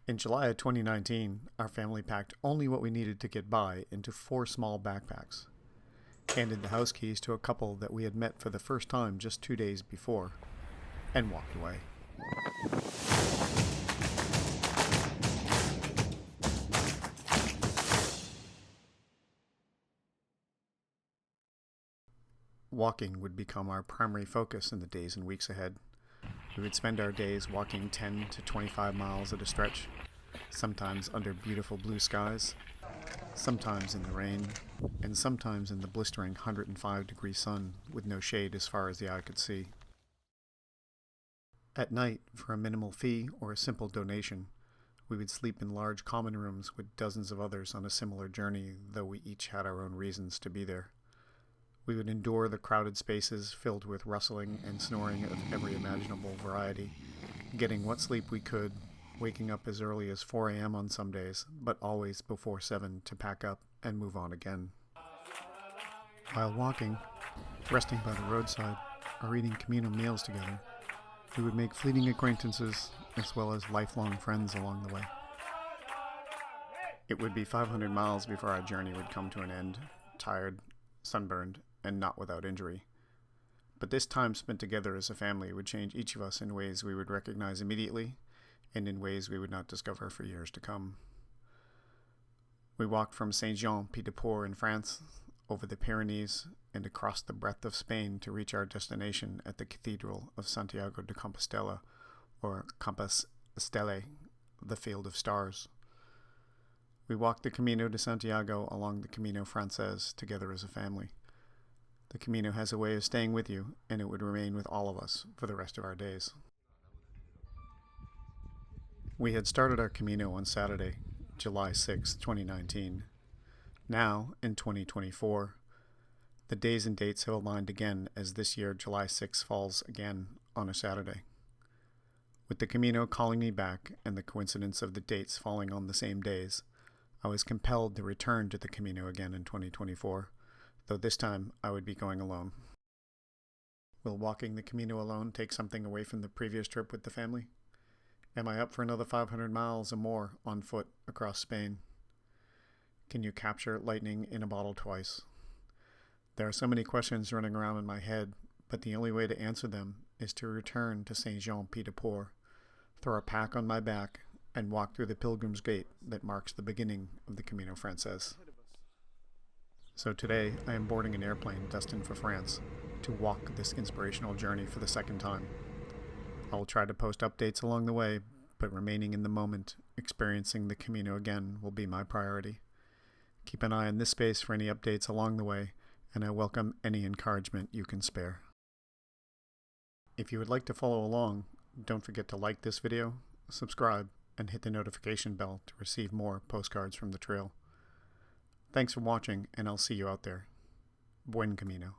In July of 2019, our family packed only what we needed to get by into 4 small backpacks, handed the house keys to a couple that we had met for the first time just 2 days before, and walked away. Walking would become our primary focus in the days and weeks ahead. We would spend our days walking 10 to 25 miles at a stretch, sometimes under beautiful blue skies, sometimes in the rain, and sometimes in the blistering 105-degree sun with no shade as far as the eye could see. At night, for a minimal fee or a simple donation, we would sleep in large common rooms with dozens of others on a similar journey, though we each had our own reasons to be there. We would endure the crowded spaces filled with rustling and snoring of every imaginable variety, getting what sleep we could, waking up as early as 4 a.m. on some days, but always before 7 to pack up and move on again. While walking, resting by the roadside, or eating Camino meals together, we would make fleeting acquaintances as well as lifelong friends along the way. It would be 500 miles before our journey would come to an end, tired, sunburned, and not without injury. But this time spent together as a family would change each of us in ways we would recognize immediately and in ways we would not discover for years to come. We walked from Saint-Jean-Pied-de-Port in France, over the Pyrenees, and across the breadth of Spain to reach our destination at the Cathedral of Santiago de Compostela, or Campas Stelae, the Field of Stars. We walked the Camino de Santiago along the Camino Frances together as a family. The Camino has a way of staying with you, and it would remain with all of us for the rest of our days. We had started our Camino on Saturday, July 6, 2019. Now, in 2024, the days and dates have aligned again as this year July 6 falls again on a Saturday. With the Camino calling me back and the coincidence of the dates falling on the same days, I was compelled to return to the Camino again in 2024, though this time I would be going alone. Will walking the Camino alone take something away from the previous trip with the family? Am I up for another 500 miles or more on foot across Spain? Can you capture lightning in a bottle twice? There are so many questions running around in my head, but the only way to answer them is to return to Saint-Jean-Pied-de-Port, throw a pack on my back, and walk through the Pilgrim's Gate that marks the beginning of the Camino Frances. So today, I am boarding an airplane destined for France to walk this inspirational journey for the second time. I will try to post updates along the way, but remaining in the moment, experiencing the Camino again will be my priority. Keep an eye on this space for any updates along the way, and I welcome any encouragement you can spare. If you would like to follow along, don't forget to like this video, subscribe, and hit the notification bell to receive more postcards from the trail. Thanks for watching, and I'll see you out there. Buen Camino.